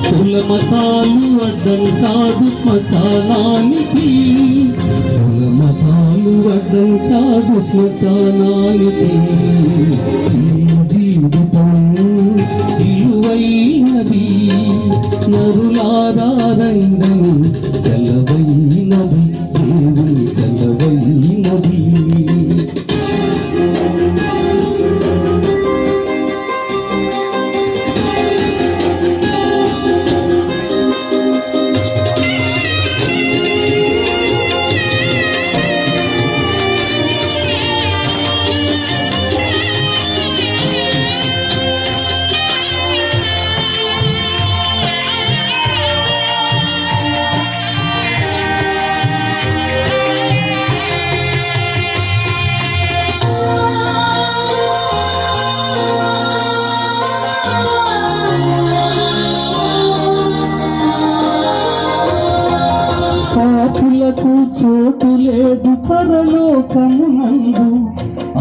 కులమతాలు అడ్డం కాదు శ్మశానానికి, కులమతాలు అడ్డం కాదు శ్మశానానికి. జీవితం విలువైనది, నరులారా రండని సెలవైనది, దేవుని సెలవైనది. పాపులకు చోటు లేదు పరలోకమునందు,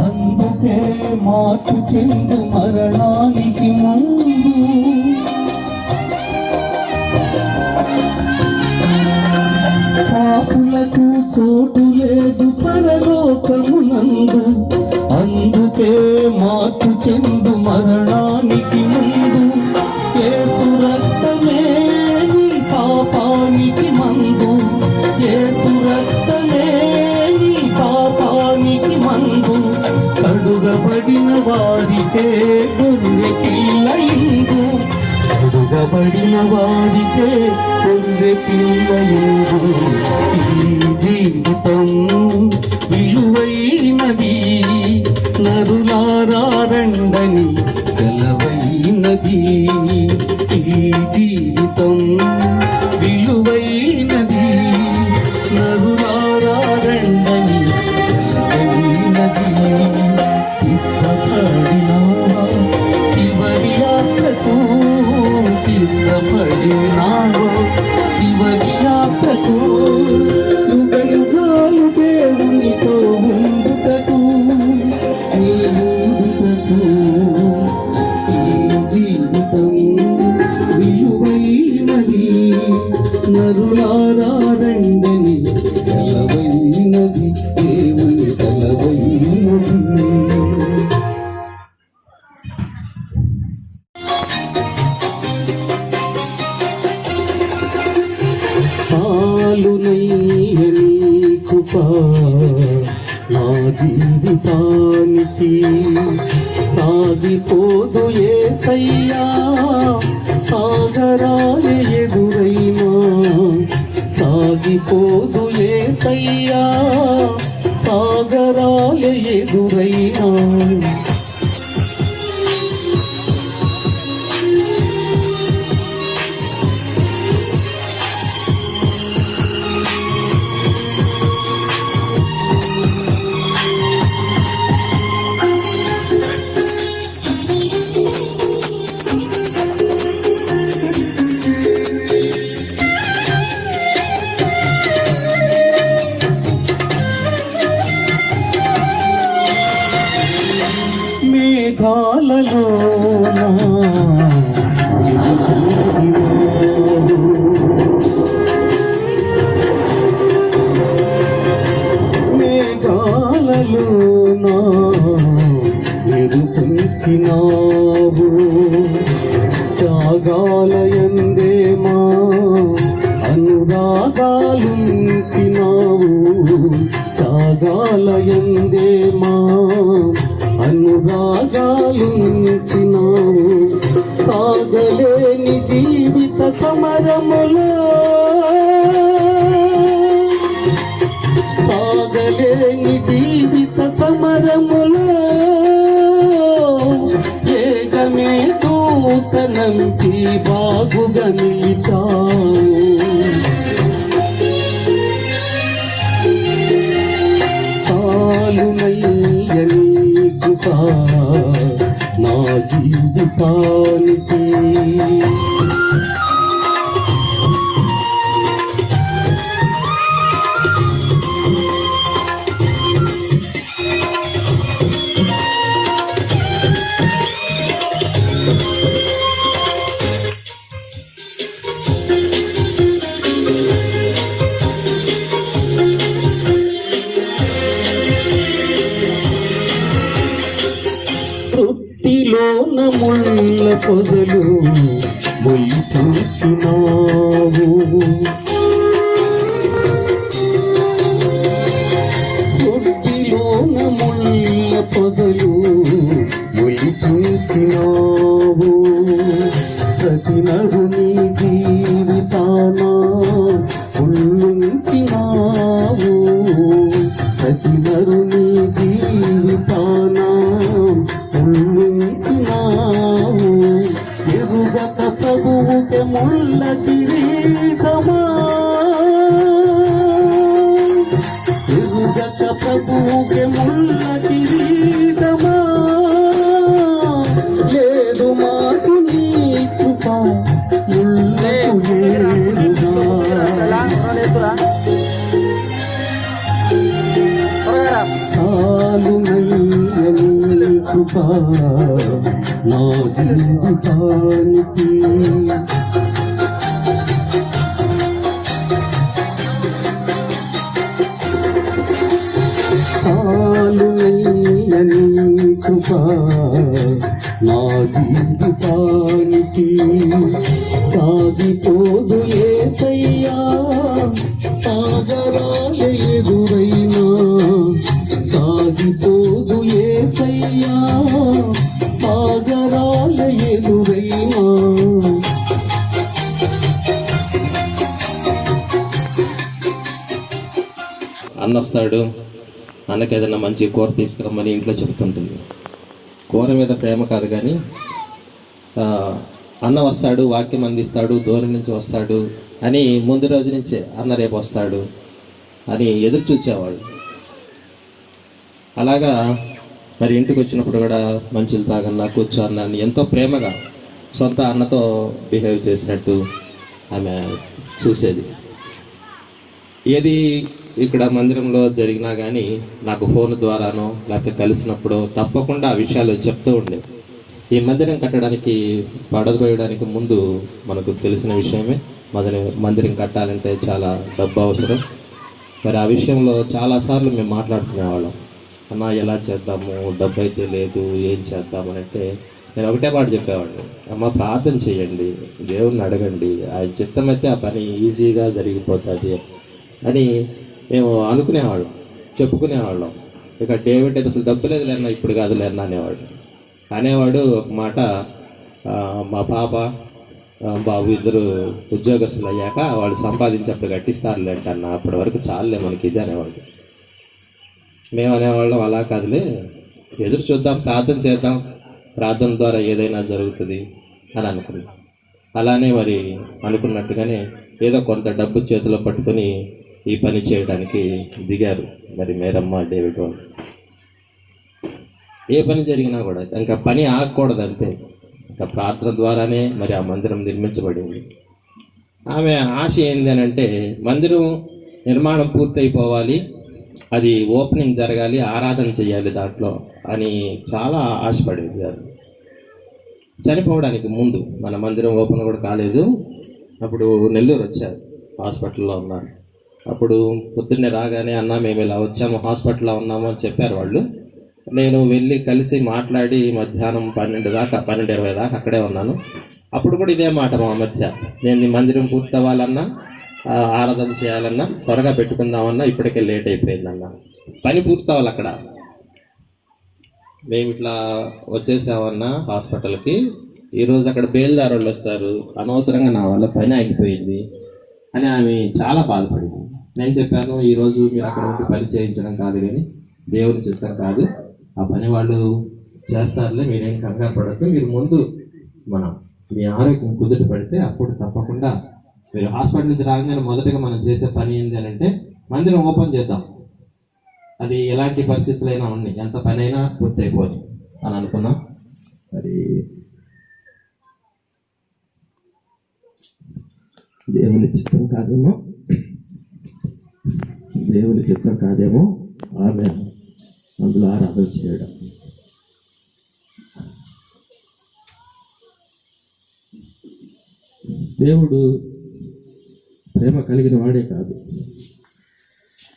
అందుకే మార్పు చెందు మరణానికి ముందు. పాపులకు చోటు లేదు పరలోకమునందు, అందుకే మార్పు చెందు మరణానికి ముందు. యేసు రక్తమే నీ పాపానికి మందు, యేసు రక్తమే నీ పాపానికి మందు. కడుగబడిన వారికే గొర్రె పిల్లయిందు, కడుగబడిన వారికే గొర్రె పిల్లయిందు. ఈ జీవితం విలువైనది, నరులారా రండని సెలవైనది. ఈ జీవితం విలువైనది, నరులారా రండని సెలవైనది. సిద్ధపడినావా శివరి యాత్రకు, సిద్ధపడినావా శివరి యాత్రకు. యుగయుగాలు దేవునితో ముందుటకు, నీ ముందుటకు. ఈ జీవితం విలువైనది, నరులారా రండని సెలవైనది, దేవుని సెలవైనది. పాలునయ్య నీ కృప నా జీవితానికి, సాగిపోదు యేసయ్యా సాగరాల ఎదురైనా, సాగిపోదు యేసయ్యా సాగరాల ఎదురైనా. మేఘాలలోనా మేఘాలలోనా ఎరుపెంచినావు, త్యాగాలయందే మా అనురాగాలుంచినావు, త్యాగాలయందే మా అనురాగాలుంచినావు. సాగలేని జీవిత సమరములో, సాగలేని జీవిత సమరములో, ఏకమే దూతనంటి బాగుగా నిలిచావు. పాలునయ్య నీ కృప నా జీవితానికి. పొదలు మొలిపించినావు. దొడ్డిలోన ముళ్ళ పొదలు మొలిపించినావు. ప్రతి నరుని జీవితాన ఉల్లించినావు. ప్రతి నరుని జీవితాన ఉల్లించినావు. ఎరుగక ప్రభువుకే ముళ్ళ కిరీటమా, ఎరుగక ప్రభువుకే ముళ్ళ కిరీటమా. లేదు మాకు నీ కృప ముళ్ళకు లేదుగా. చాలునయ్య నీ కృప నా జీవితానికి. చాలునయ్య నీ కృప నా జీవితానికి. సాగిపోదు యేసయ్యా సాగరాల ఎదురైనా. సాగిపోదు యేసయ్యా సాగరాల ఎదురైనా. అన్న వస్తాడు, అన్నకి ఏదైనా మంచి కూర తీసుకురమ్మని ఇంట్లో చెప్తుంటుంది. కూర మీద ప్రేమ కాదు కానీ అన్న వస్తాడు, వాక్యం అందిస్తాడు, దూరం నుంచి వస్తాడు అని ముందు రోజు నుంచే అన్న రేపు వస్తాడు అని ఎదురు చూచేవాడు. అలాగా మరి ఇంటికి వచ్చినప్పుడు కూడా మంచులు తాగన్నా కూర్చో అన్నాన్ని ఎంతో ప్రేమగా సొంత అన్నతో బిహేవ్ చేసినట్టు ఆమె చూసేది. ఏది ఇక్కడ మందిరంలో జరిగినా కానీ నాకు ఫోన్ ద్వారానో లేకపోతే కలిసినప్పుడు తప్పకుండా ఆ విషయాలు చెప్తూ ఉండే. ఈ మందిరం కట్టడానికి పడద్రోయడానికి ముందు మనకు తెలిసిన విషయమే, మందిరం కట్టాలంటే చాలా డబ్బు అవసరం. మరి ఆ విషయంలో చాలాసార్లు మేము మాట్లాడుకునేవాళ్ళం. అన్న ఎలా చేద్దాము, డబ్బు అయితే లేదు, ఏం చేద్దామని అంటే నేను ఒకటే మాట చెప్పేవాడిని, అమ్మ ప్రార్థన చేయండి, దేవుణ్ణి అడగండి, ఆయన చిత్తం అయితే ఆ పని ఈజీగా జరిగిపోతుంది అని మేము అనుకునేవాళ్ళం, చెప్పుకునేవాళ్ళం. ఇక డేవిడ్ అయితే అసలు డబ్బు లేదు లేనా, ఇప్పుడు కాదు లేనా అనేవాడు. ఒక మాట, మా పాప బాబు ఇద్దరు ఉద్యోగస్తులు అయ్యాక వాళ్ళు సంపాదించేప్పుడు కట్టిస్తారులేంట అన్న, అప్పటి వరకు చాలులే మనకి ఇది అనేవాడు. మేము అనేవాళ్ళం అలా కాదులే, ఎదురు చూద్దాం, ప్రార్థన చేద్దాం, ప్రార్థన ద్వారా ఏదైనా జరుగుతుంది అని అనుకున్నాం. అలానే మరి అనుకున్నట్టుగానే ఏదో కొంత డబ్బు చేతిలో పట్టుకొని ఈ పని చేయడానికి దిగారు మరి మేరమ్మ, డేవిడ్ వాళ్ళు. ఏ పని జరిగినా కూడా ఇంకా పని ఆగకూడదు అంతే. ఇంకా ప్రార్థన ద్వారానే మరి ఆ మందిరం నిర్మించబడింది. ఆమె ఆశ ఏంది అని అంటే మందిరం నిర్మాణం పూర్తయిపోవాలి, అది ఓపెనింగ్ జరగాలి, ఆరాధన చేయాలి దాంట్లో అని చాలా ఆశపడేది. చనిపోవడానికి ముందు మన మందిరం ఓపెన్ కూడా కాలేదు. అప్పుడు నెల్లూరు వచ్చారు, హాస్పిటల్లో ఉన్నారు. అప్పుడు పొద్దున్నే రాగానే అన్న మేము ఇలా వచ్చాము, హాస్పిటల్లో ఉన్నాము అని చెప్పారు వాళ్ళు. నేను వెళ్ళి కలిసి మాట్లాడి మధ్యాహ్నం 12:20 దాకా అక్కడే ఉన్నాను. అప్పుడు కూడా ఇదే మాట మా మధ్య, నేను ఈ మందిరం పూర్తవ్వాలన్నా, ఆరాధన చేయాలన్నా, త్వరగా పెట్టుకుందామన్నా ఇప్పటికే లేట్ అయిపోయిందన్న, పని పూర్తవ్వాలి అక్కడ. మేము ఇట్లా వచ్చేసామన్నా హాస్పిటల్కి, ఈరోజు అక్కడ బేల్దారు వాళ్ళు వస్తారు, అనవసరంగా నా వల్ల పని ఆగిపోయింది అని ఆమె చాలా బాధపడింది. నేను చెప్పాను, ఈరోజు మీరు అక్కడ ఉండి పని చేయించడం కాదు కానీ దేవుని చిత్తం కాదు, ఆ పని వాళ్ళు చేస్తారులే, మీరేం కంగారు పడద్దు, మీరు ముందు మీ ఆరోగ్యం కుదుట పడితే అప్పుడు తప్పకుండా మీరు హాస్పిటల్ నుంచి రాగానే మొదటగా మనం చేసే పని ఏంటి అని అంటే మందిరం ఓపెన్ చేద్దాం, అది ఎలాంటి పరిస్థితులైనా ఉన్నాయి, ఎంత పని అయినా పూర్తయిపోదు అని అనుకున్నాం. మరి దేవుని చిత్తం కాదేమో ఆమె అందులో ఆరాధన చేయడం. దేవుడు ప్రేమ కలిగిన వాడే కాదు,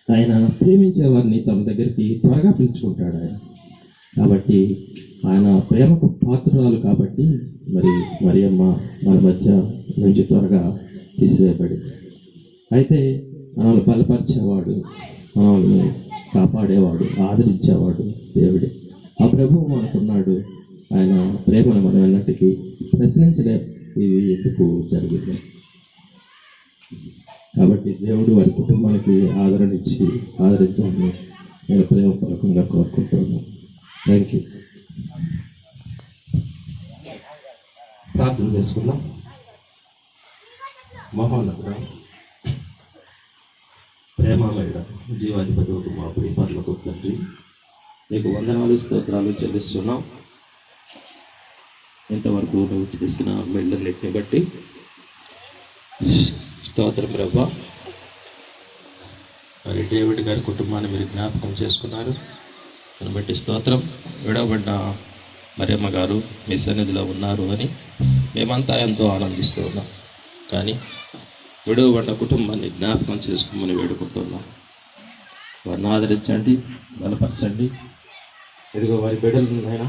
ఆయన ప్రేమించే వారిని తమ దగ్గరికి త్వరగా పిలుచుకుంటాడు ఆయన. కాబట్టి ఆయన ప్రేమకు పాత్రురాలు కాబట్టి మరి మరియమ్మ మన మధ్య నుంచి త్వరగా తీసివేయబడింది. అయితే మనల్ని బలపరిచేవాడు, మనల్ని కాపాడేవాడు, ఆదరించేవాడు దేవుడే. ఆ ప్రభువు మనకున్నాడు. ఆయన ప్రేమను మనం ఎన్నటికీ ప్రశ్నించలేం, ఇది ఎందుకు జరిగింది. కాబట్టి దేవుడు వారి కుటుంబానికి ఆదరణ ఇచ్చి ఆదరించాలని నేను ప్రేమపూర్వకంగా కోరుకుంటున్నాను. Thank you. ప్రార్థన చేసుకుందాం. మహోన్నతుడా, ప్రేమమయుడ, జీవాధిపతి మా ప్రియపరులకు తండ్రి, నీకు వందనాలు స్తోత్రాలు చెల్లిస్తున్నాం. ఇంతవరకు నువ్వు చేసిన మెళ్ళన్నిటిని బట్టి స్తోత్రం ప్రభా. మరి డేవిడ్ గారి కుటుంబాన్ని మీరు జ్ఞాపకం చేసుకున్నారు, దాన్ని బట్టి స్తోత్రం. విడవబడిన మరియమ్మ గారు మీ సన్నిధిలో ఉన్నారు అని మేమంతా ఎంతో ఆనందిస్తూ ఉన్నాం. కానీ విడవబడిన కుటుంబాన్ని జ్ఞాపకం చేసుకోమని వేడుకుంటున్నాం. వారిని ఆదరించండి, బలపరచండి. ఇదిగో వారి బిడ్డలనైనా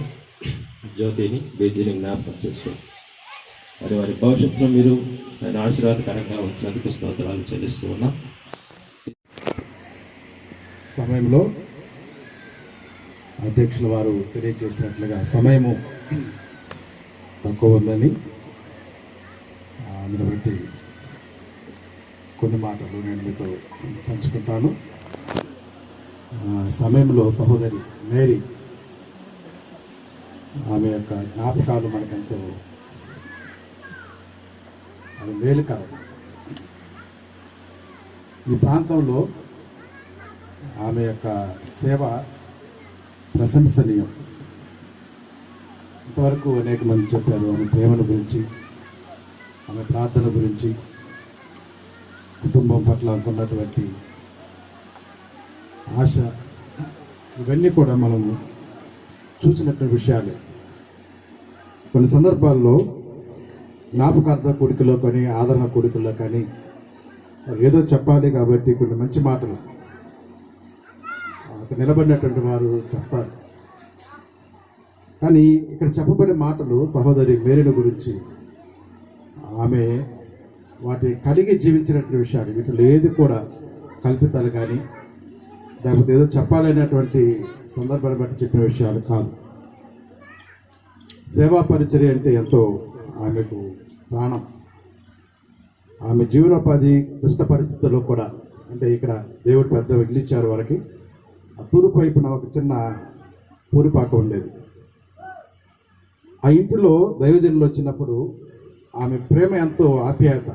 జ్యోతిని బీజీని జ్ఞాపకం చేసుకోండి. మరి వారి భవిష్యత్తులో మీరు ఆయన ఆశీర్వాదకరంగా ఉంచేందుకు స్తోత్రాలు చెల్లిస్తూ ఉన్నాం. సమయంలో అధ్యక్షుల వారు తెలియజేసినట్లుగా సమయము తక్కువ ఉందని అందుని బట్టి కొన్ని మాటలు నేను మీతో పంచుకుంటాను. సమయంలో సహోదరి మేరీ, ఆమె యొక్క జ్ఞాపకాలు మనకెంతో అది మేలుకరం. ఈ ప్రాంతంలో ఆమె యొక్క సేవ ప్రశంసనీయం. ఇంతవరకు అనేక మంది చెప్పారు ఆమె ప్రేమను గురించి, ఆమె ప్రార్థన గురించి, కుటుంబం పట్ల అనుకున్నటువంటి ఆశ, ఇవన్నీ కూడా మనము చూసినటువంటి విషయాలే. కొన్ని సందర్భాల్లో జ్ఞాపకార్థ కూడికలో కానీ ఆదరణ కూడికల్లో కానీ ఏదో చెప్పాలి కాబట్టి కొన్ని మంచి మాటలు అక్కడ నిలబడినటువంటి వారు చెప్తారు. కానీ ఇక్కడ చెప్పబడే మాటలు సహోదరి మేరీని గురించి, ఆమె వాటి కలిగి జీవించినటువంటి విషయాలు, వీటిలో ఏది కూడా కల్పితాలు కానీ లేకపోతే ఏదో చెప్పాలనేటువంటి సందర్భాన్ని బట్టి చెప్పిన విషయాలు కాదు. సేవా పరిచర్య అంటే ఎంతో ఆమెకు ప్రాణం. ఆమె జీవనోపాధి క్లిష్ట పరిస్థితుల్లో కూడా, అంటే ఇక్కడ దేవుడు పెద్ద ఇల్లిచ్చారు వారికి. ఆ తూర్పు వైపున ఒక చిన్న పూరిపాక ఉండేది. ఆ ఇంటిలో దైవజనులు వచ్చినప్పుడు ఆమె ప్రేమ ఎంతో ఆప్యాయత.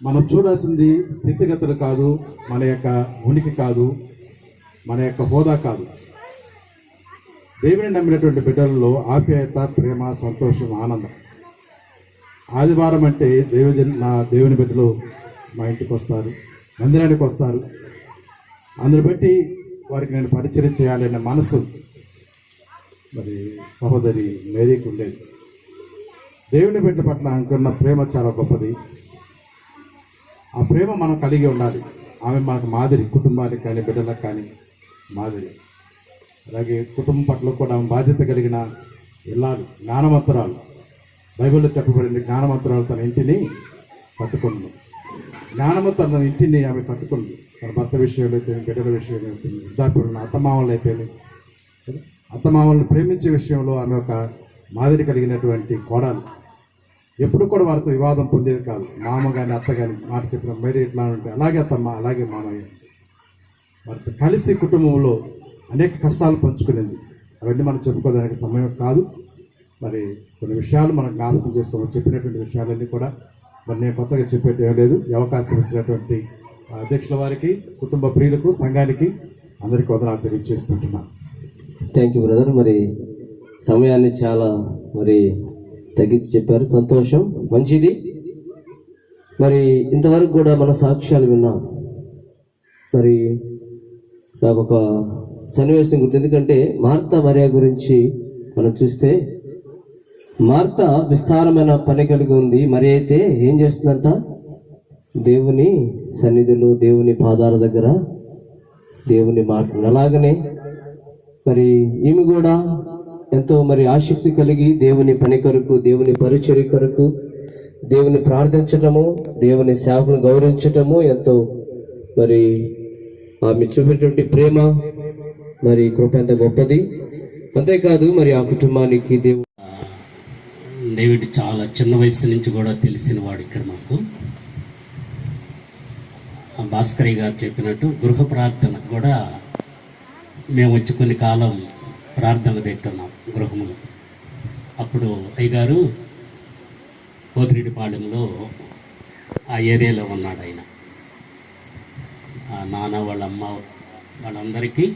మనం చూడాల్సింది స్థితిగతులు కాదు, మన యొక్క ఉనికి కాదు, మన యొక్క హోదా కాదు. దేవుని నమ్మినటువంటి బిడ్డలలో ఆప్యాయత, ప్రేమ, సంతోషం, ఆనందం. ఆదివారం అంటే దేవుని బిడ్డలు మా ఇంటికి వస్తారు, మందిరానికి వస్తారు. అందుని బట్టి వారికి నేను పరిచయం చేయాలనే మనసు మరి సహోదరి మేరీకి ఉండేది. దేవుని బిడ్డ పట్ల అనుకున్న ప్రేమ చాలా గొప్పది. ఆ ప్రేమ మనం కలిగి ఉండాలి. ఆమె మనకు మాదిరి, కుటుంబానికి కానీ బిడ్డలకు కానీ మాదిరి. అలాగే కుటుంబం పట్ల కూడా బాధ్యత కలిగిన ఇల్లాలు, జ్ఞానవంతురాలు. బైబిల్లో చెప్పబడింది, జ్ఞానవంతురాలు తన ఇంటిని కట్టుకుంది. జ్ఞానవంతు తన ఇంటిని ఆమె కట్టుకుంది. తన భర్త విషయంలో అయితే, బిడ్డల విషయంలో అయితే, వృద్ధాప్యులను అత్తమామలు అయితే, అత్తమామలను ప్రేమించే విషయంలో ఆమె ఒక మాదిరి కలిగినటువంటి కోడలు. ఎప్పుడు కూడా వారితో వివాదం పొందేది కాదు. మామ కానీ అత్త కానీ మాట చెప్పిన మేరీ ఇట్లా ఉంటే అలాగే అత్తమ్మ, అలాగే మామయ్య. వారితో కలిసి కుటుంబంలో అనేక కష్టాలు పంచుకునేది. అవన్నీ మనం చెప్పుకోవడానికి సమయం కాదు. మరి కొన్ని విషయాలు మనం జ్ఞాపకం చేసుకోవాలి. చెప్పినటువంటి విషయాలన్నీ కూడా మరి నేను కొత్తగా చెప్పేది ఏం లేదు. ఈ అవకాశం ఇచ్చినటువంటి అధ్యక్షుల వారికి, కుటుంబ ప్రియులకు, సంఘానికి అందరికీ వందనాలు తెలియజేస్తుంటున్నాను. Thank you brother. మరి సమయాన్ని చాలా తగ్గించి చెప్పారు, సంతోషం, మంచిది. మరి ఇంతవరకు కూడా మన సాక్ష్యాలు విన్నాం. మరి నాకు ఒక సన్నివేశం గుర్తు. ఎందుకంటే మార్తా మరియా గురించి మనం చూస్తే, మార్తా విస్తారమైన పని కలిగి ఉంది. మరి అయితే ఏం చేస్తుందంట? దేవుని సన్నిధిలో, దేవుని పాదాల దగ్గర దేవుని మాట. అలాగనే మరి ఈమె కూడా ఎంతో మరి ఆసక్తి కలిగి దేవుని పని కొరకు, దేవుని పరిచర్య కొరకు, దేవుని ప్రార్థించటము, దేవుని సేవకులను గౌరవించటము ఎంతో మరి ఆమె చూపేటువంటి ప్రేమ మరి కృప ఎంత గొప్పది. అంతేకాదు మరి ఆ కుటుంబానికి డేవిడ్ చాలా చిన్న వయసు నుంచి కూడా తెలిసిన వాడు. ఇక్కడ మాకు భాస్కరి గారు చెప్పినట్టు గృహ ప్రార్థన కూడా మేము వచ్చి కొన్ని కాలం ప్రార్థన పెట్టున్నాం గృహములో. అప్పుడు అయ్యగారు కోతిరెడ్డిపాలెంలో ఆ ఏరియాలో ఉన్నాడు ఆయన. నాన్న వాళ్ళ అమ్మ వాళ్ళందరికీ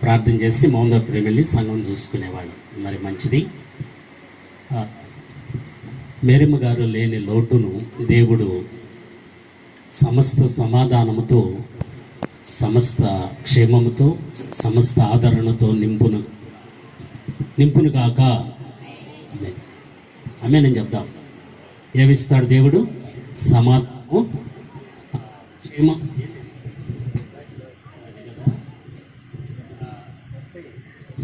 ప్రార్థన చేసి మౌందపురం వెళ్ళి సంఘం చూసుకునేవాళ్ళు. మరి మంచిది. మేరమ్మ గారు లేని లోటును దేవుడు సమస్త సమాధానముతో, సమస్త క్షేమముతో, సమస్త ఆదరణతో నింపును కాక. ఆమేన్ చెప్దాం. ఏమిస్తాడు దేవుడు? సమాధానము, క్షేమం,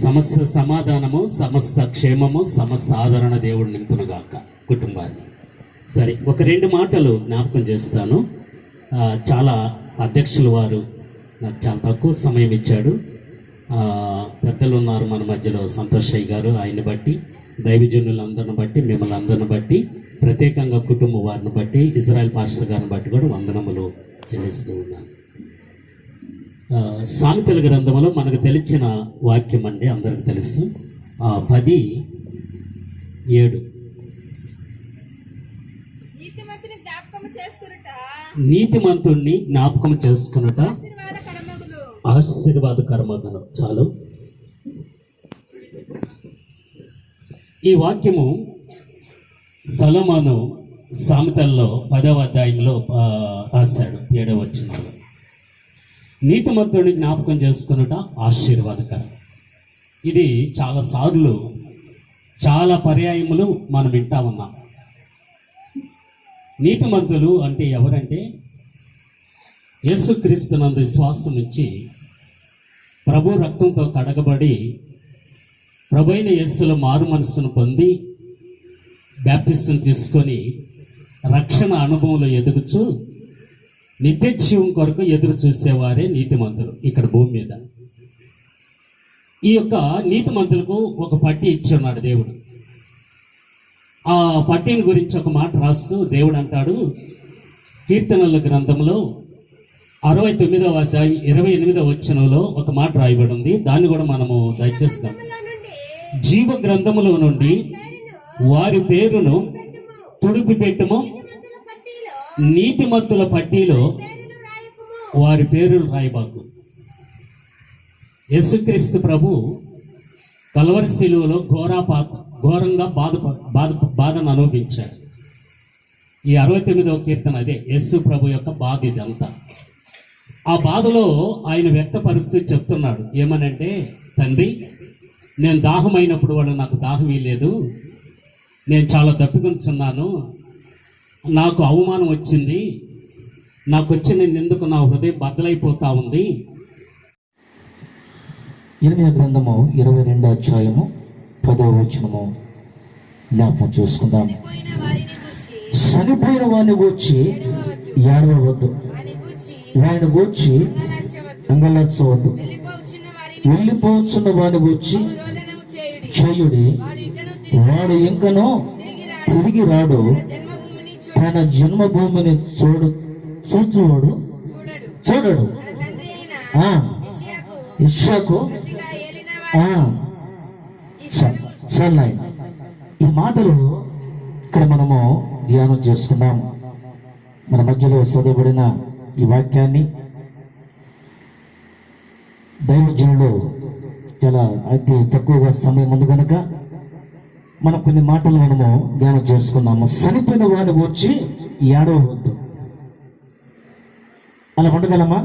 సమస్త సమాధానము, సమస్త క్షేమము, సమస్త ఆదరణ దేవుడు నింపునుగాక కుటుంబాన్ని. సరే, ఒక 2 మాటలు జ్ఞాపకం చేస్తాను. చాలా అధ్యక్షుల వారు నాకు చాలా తక్కువ సమయం ఇచ్చాడు. పెద్దలు ఉన్నారు మన మధ్యలో, సంతోషయ్య గారు, ఆయన్ని బట్టి, దైవజనులందరిని బట్టి, మిమ్మల్ని అందరిని బట్టి, ప్రత్యేకంగా కుటుంబ వారిని బట్టి, ఇజ్రాయెల్ పాస్టర్ గారిని బట్టి కూడా వందనములు చెల్లిస్తూ ఉన్నాను. సామెతల గ్రంథంలో మనకు తెలిసిన వాక్యం అండి, అందరికి తెలుసు. 10:7 నీతిమంతుణ్ణి జ్ఞాపకం చేసుకున్నట ఆశీర్వాదకరమగును. చాలు. ఈ వాక్యము సొలొమోను సామెతల్లో 10వ అధ్యాయంలో రాశాడు, 7వ వచనంలో. నీతిమంతుడిని జ్ఞాపకం చేసుకున్నట ఆశీర్వాదకరం. ఇది చాలా సార్లు, చాలా పర్యాయములు మనం వింటా ఉన్నాం. నీతిమంతులు అంటే ఎవరంటే యేసుక్రీస్తునందు విశ్వాసం నుంచి ప్రభు రక్తంతో కడగబడి ప్రభువైన యేసులో మారు మనస్సును పొంది బాప్తిసం తీసుకొని రక్షణ అనుభవంలో ఎదుగుచూ నిత్యజీవం కొరకు ఎదురు చూసేవారే నీతిమంతులు ఇక్కడ భూమి మీద. ఈ యొక్క నీతిమంతులకు ఒక పట్టి ఇచ్చి ఉన్నాడు దేవుడు. ఆ పట్టిని గురించి ఒక మాట రాస్తూ దేవుడు అంటాడు, కీర్తనల గ్రంథంలో 69వ అధ్యాయం 28వ వచనంలో ఒక మాట రాయబడి ఉంది. దాన్ని కూడా మనము దయచేస్తాం. జీవ గ్రంథములో నుండి వారి పేరును తుడిపి పెట్టుము, నీతిమంతుల పట్టీలో వారి పేరులు రాయబాకు. యేసుక్రీస్తు ప్రభు కల్వరి శిలువలో ఘోరంగా బాధను అనుభవించాడు. ఈ 69వ కీర్తన అదే యేసు ప్రభు యొక్క బాధ. ఇదంతా ఆ బాధలో ఆయన వ్యక్తపరుస్తూ చెప్తున్నాడు. ఏమనంటే, తండ్రి, నేను దాహమైనప్పుడు వాళ్ళు నాకు దాహం ఇవ్వలేదు, నేను చాలా దప్పికొంచున్నాను, నాకు అవమానం వచ్చింది, నాకు వచ్చిన ఎందుకు నా హృదయం బద్దలైపోతా ఉంది. ఇర్మీయా గ్రంథము 22వ అధ్యాయము 10వ వచనము జ్ఞాపకం చేసుకుందాం. చనిపోయిన వారిని గూర్చి ఏడవవద్దు, వారిని గూర్చి అంగలార్చవద్దు, వెళ్ళిపోతున్న వారిని గూర్చి చేయుడి, వాడు ఇంకనో తిరిగి రాడు, తన జన్మభూమిని చూచువాడు చూడడు. ఇష్షాకు చాలా ఈ మాటలు ఇక్కడ మనము ధ్యానం చేసుకున్నాం. మన మధ్యలో చదవబడిన ఈ వాక్యాన్ని దైవజనులు చాలా అతి తక్కువగా సమయం ఉంది కనుక మనం కొన్ని మాటలు మనము ధ్యానం చేసుకున్నాము. చనిపోయిన వారిని వచ్చి ఏడవద్దు. అలా ఉండగలమా?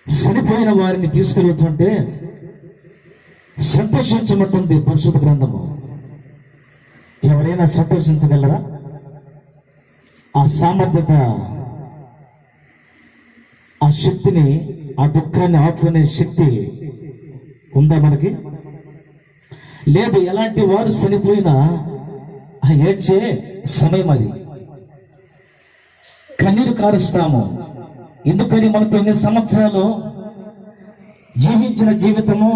చనిపోయిన వారిని తీసుకెళ్తుంటే సంతోషించమంటుంది పరిశుద్ధ గ్రంథము. ఎవరైనా సంతోషించగలరా? ఆ సామర్థ్యత, ఆ శక్తిని, ఆ దుఃఖాన్ని ఆపుకునే శక్తి ఉందా మనకి? లేదు. ఎలాంటి వారు చనిపోయినా ఏడ్చే సమయం అది. కన్నీరు కారుస్తాము. ఎందుకని మనతో ఇన్ని సంవత్సరాలు జీవించిన జీవితము,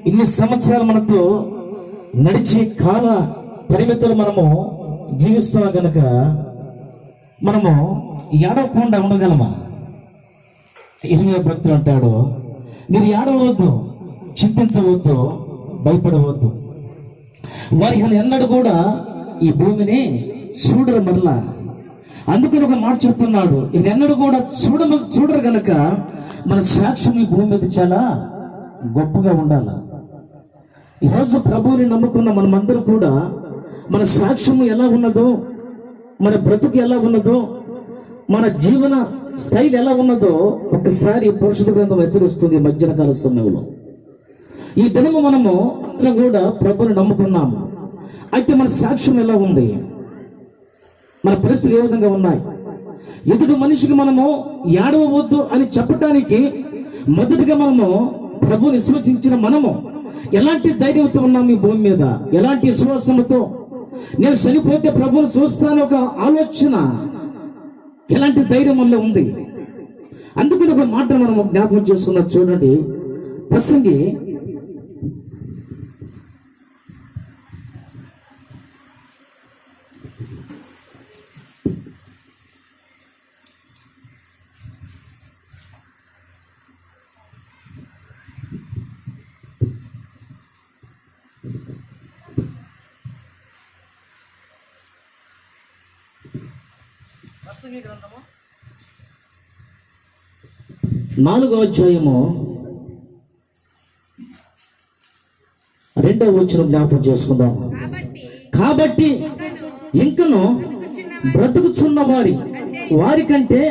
ఇన్ని సంవత్సరాలు మనతో నడిచే కాల పరిమితులు మనము జీవిస్తున్నాం గనక మనము ఏడవకుండా ఉండగలమా? ఇరవై భక్తులు అంటాడు, మీరు ఏడవద్దు, చింతించవద్దు, భయపడవద్దు. వారి ఎన్నడూ కూడా ఈ భూమిని చూడరు మరలా. అందుకని ఒక మాట చెప్తున్నాడు, ఇది ఎన్నడూ కూడా చూడరు గనక మన సాక్ష్యం ఈ భూమి మీద చాలా గొప్పగా ఉండాలి. ఈరోజు ప్రభువుని నమ్ముకున్న మనమందరూ కూడా మన సాక్ష్యం ఎలా ఉన్నదో, మన బ్రతుకు ఎలా ఉన్నదో, మన జీవన స్టైల్ ఎలా ఉన్నదో ఒక్కసారి పరిశుద్ధ గ్రంథం హెచ్చరిస్తుంది. మధ్యాహ్న కాల సమయంలో ఈ దినము మనము అందరం కూడా ప్రభువుని నమ్ముకున్నాము. అయితే మన సాక్ష్యం ఎలా ఉంది? మన పరిస్థితులు ఏ విధంగా ఉన్నాయి? ఎదుటి మనిషికి మనము ఏడవవద్దు అని చెప్పటానికి మొదటిగా మనము ప్రభువుని విశ్వసించిన మనము ఎలాంటి ధైర్యంతో ఉన్నాం ఈ భూమి మీద? ఎలాంటి విశ్వాసంతో నేను చనిపోతే ప్రభువుని చూస్తాను ఒక ఆలోచన, ఎలాంటి ధైర్యం వల్ల ఉంది? అందుకని ఒక మాట మనం జ్ఞాపకం చేసుకున్నాం. చూడండి, ప్రసంగి 4వ అధ్యాయము 2వ వచనం జ్ఞాపకం చేసుకుందాం. కాబట్టి ఇంకను బ్రతుకుచున్న వారికంటే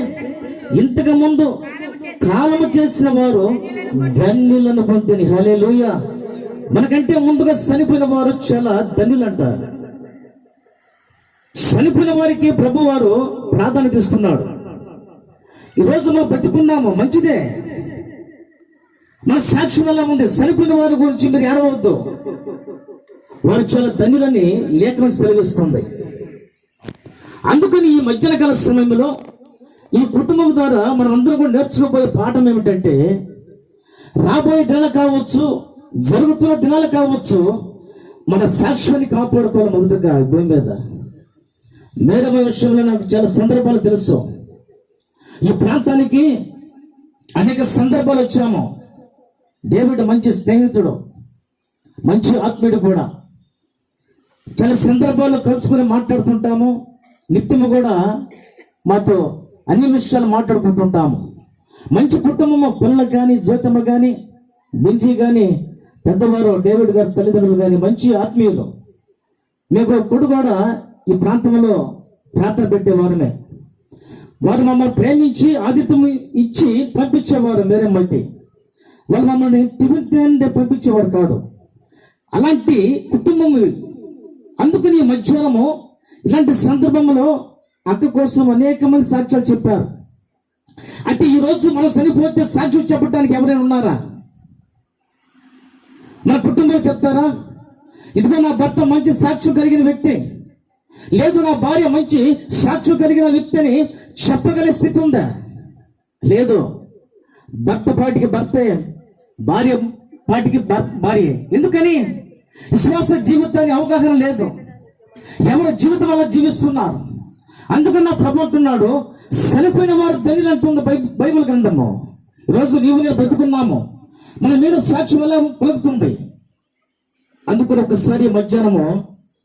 ఇంతకు ముందు కాలము చేసిన వారు ధన్యులను పొందిని. హల్లెలూయా. మనకంటే ముందుగా చనిపోయిన వారు చాలా ధన్యులంట. చనిపోయిన వారికి ప్రభు వారు ప్రాధాన్యత ఇస్తున్నాడు. ఈరోజు మనం బ్రతికున్నాము, మంచిదే. మన సాక్ష్యం ఎలా ఉంది? చనిపోయిన వారి గురించి మీరు ఏడవద్దు, వారు చాలా ధన్యులని లేఖనం సెలవిస్తుంది. అందుకని ఈ మధ్యాహ్న కాల సమయంలో ఈ కుటుంబం ద్వారా మనం అందరం కూడా నేర్చుకోబోయే పాఠం ఏమిటంటే, రాబోయే దినాలు కావచ్చు, జరుగుతున్న దినాలు కావచ్చు, మన సాక్ష్యాన్ని కాపాడుకోవాలి. మొదటగా భూమి మీద మేరమైన విషయంలో నాకు చాలా సందర్భాలు తెలుసు. ఈ ప్రాంతానికి అనేక సందర్భాలు వచ్చాము. డేవిడ్ మంచి స్నేహితుడు, మంచి ఆత్మీయుడు కూడా. చాలా సందర్భాల్లో కలుసుకుని మాట్లాడుతుంటాము. నిత్యము కూడా మాతో అన్ని విషయాలు మాట్లాడుకుంటుంటాము. మంచి కుటుంబము, పిల్లలు కానీ, జ్యోతమ్మ కానీ, బింజీ కానీ, పెద్దవారు డేవిడ్ గారి తల్లిదండ్రులు కానీ మంచి ఆత్మీయులు. మీకు ఇప్పుడు కూడా ఈ ప్రాంతంలో ప్రార్థన పెట్టేవారమే. వారు మమ్మల్ని ప్రేమించి ఆతిథ్యం ఇచ్చి పంపించేవారు. మేరేమైతే వాళ్ళు మమ్మల్ని తిరిగి పంపించేవారు కాదు. అలాంటి కుటుంబం. అందుకని ఈ మధ్యాహ్నము ఇలాంటి సందర్భంలో అక్క కోసం అనేక మంది సాక్ష్యాలు చెప్పారు. అంటే ఈరోజు మనం చనిపోతే సాక్ష్యం చెప్పడానికి ఎవరైనా ఉన్నారా? మన కుటుంబంలో చెప్తారా, ఇదిగో నా భర్త మంచి సాక్ష్యం కలిగిన వ్యక్తి, లేదు నా భార్య మంచి సాక్ష్యం కలిగిన వ్యక్తిని చెప్పగలిగే స్థితి ఉందా? లేదు. భర్త పాటికి భర్తే, భార్య పాటికి భార్య. ఎందుకని? విశ్వాస జీవితానికి అవగాహన లేదు. ఎవరు జీవితం అలా జీవిస్తున్నారు. అందుకని నా ప్రభు అంటున్నాడు, చనిపోయిన వారు ధన్యులు అంటుంది బైబిల్ గ్రంథము. ఈరోజు నీవు నేను బ్రతుకున్నాము, మన మీద సాక్ష్యం ఎలా పలుకుతుంది. అందుకని ఒకసారి మధ్యాహ్నము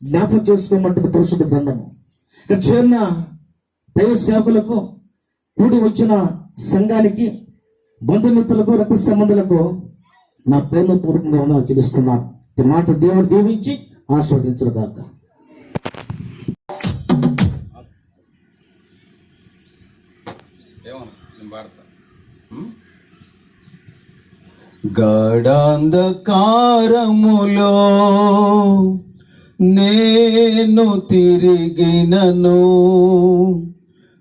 జ్ఞాపకం చేసుకోమంటుంది పరిశుద్ధ గ్రంథము. ఇక్కడ చేరిన దైవ సేవకులకు, కూడి వచ్చిన సంఘానికి, బంధుమిత్రులకు, రక్త సంబంధులకు నా ప్రేమపూర్వకంగా చెల్లిస్తున్నాను. ఈ మాట దేవుడు దీవించి ఆశీర్వదించుగాక. గాఢాంధకారములో నేను తిరిగినను,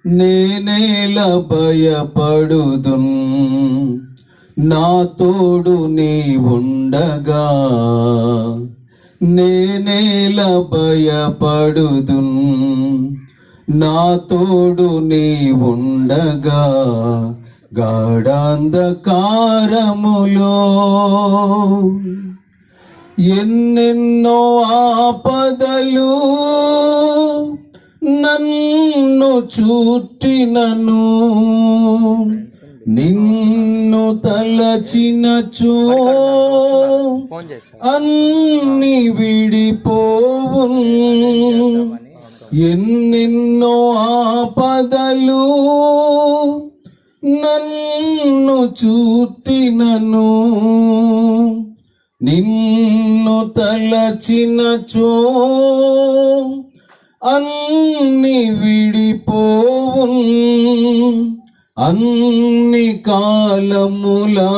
నేనేల భయపడుదున్, నా తోడు నీ ఉండగా నేనేల భయపడుదున్. నా తోడు నీ ఉండగా గాఢాంధకారములో ఎన్నెన్నో ఆపదలు నన్ను చుట్టినను, నిన్ను తలచినచో అన్ని విడిపోవున్. ఎన్నెన్నో ఆపదలు నన్ను చుట్టినను, నిన్ను తలచినచో అన్ని విడిపోవున్. అన్ని కాలములా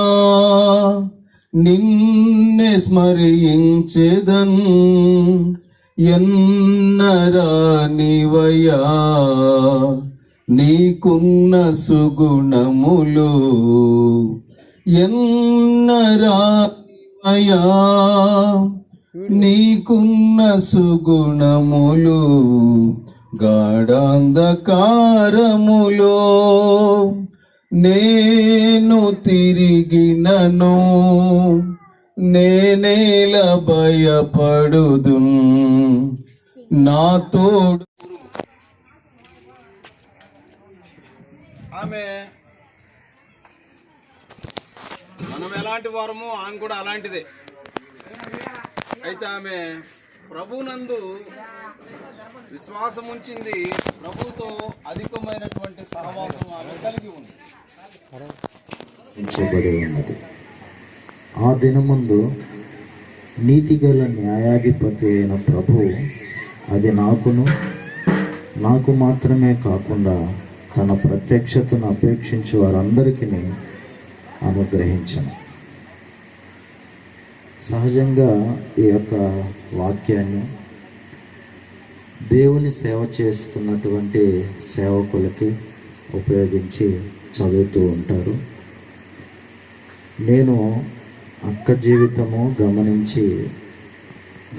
నిన్నే స్మరించెదన్. ఎన్నరానివయా నీకున్న సుగుణములు, ఎన్నరానివయా నీకున్న సుగుణములు. గాఢాంధకారములో నేను తిరిగినను, నేనేల భయపడుదున్. నా తోడు ఆమె మనం ఎలాంటి వారమో ఆమె కూడా అలాంటిదే. అయితే ఆమె ప్రభునందు విశ్వాసం ఉంచింది, ప్రభుతో అధికమైనటువంటి సహవాసం ఆమె కలిగి ఉంది. ఉంచబడి ఉన్నది. ఆ దినమందు నీతిగల న్యాయాధిపతి అయిన ప్రభు అది నాకు మాత్రమే కాకుండా తన ప్రత్యక్షతను అపేక్షించే వారందరికీ అనుగ్రహించను. సహజంగా ఈ యొక్క వాక్యాన్ని దేవుని సేవ చేస్తున్నటువంటి సేవకులకి ఉపయోగించి చదువుతూ ఉంటారు. నేను అక్క జీవితము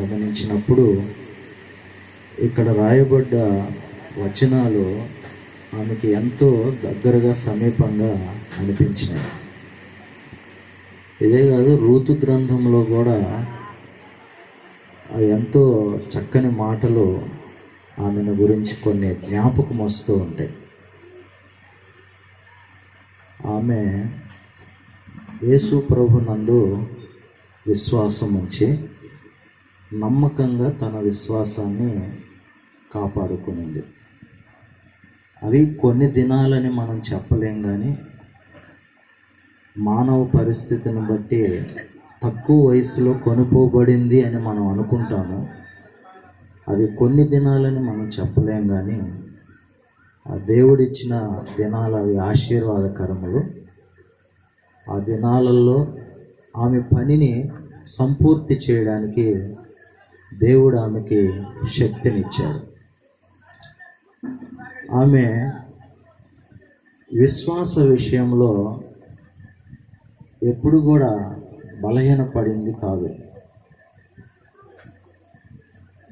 గమనించినప్పుడు ఇక్కడ రాయబడ్డ వచనాలు ఆమెకి ఎంతో దగ్గరగా సమీపంగా అనిపించినాయి. ఇదే కాదు, రూతు గ్రంథంలో కూడా ఎంతో చక్కని మాటలు ఆమెను గురించి కొన్ని జ్ఞాపకం వస్తూ ఉంటాయి. ఆమె యేసు ప్రభునందు విశ్వాసం ఉంచి నమ్మకంగా తన విశ్వాసాన్ని కాపాడుకునింది. అవి కొన్ని దినాలని మనం చెప్పలేం, కానీ మానవ పరిస్థితిని బట్టి తక్కువ వయసులో కొనుక్కోబడింది అని మనం అనుకుంటాము. అవి కొన్ని దినాలని మనం చెప్పలేం, కానీ ఆ దేవుడిచ్చిన దినాలు అవి ఆశీర్వాదకరములు. ఆ దినాలలో ఆమె పనిని సంపూర్తి చేయడానికి దేవుడు ఆమెకి శక్తినిచ్చాడు. ఆమె విశ్వాస విషయంలో ఎప్పుడు కూడా బలహీనపడింది కాదు.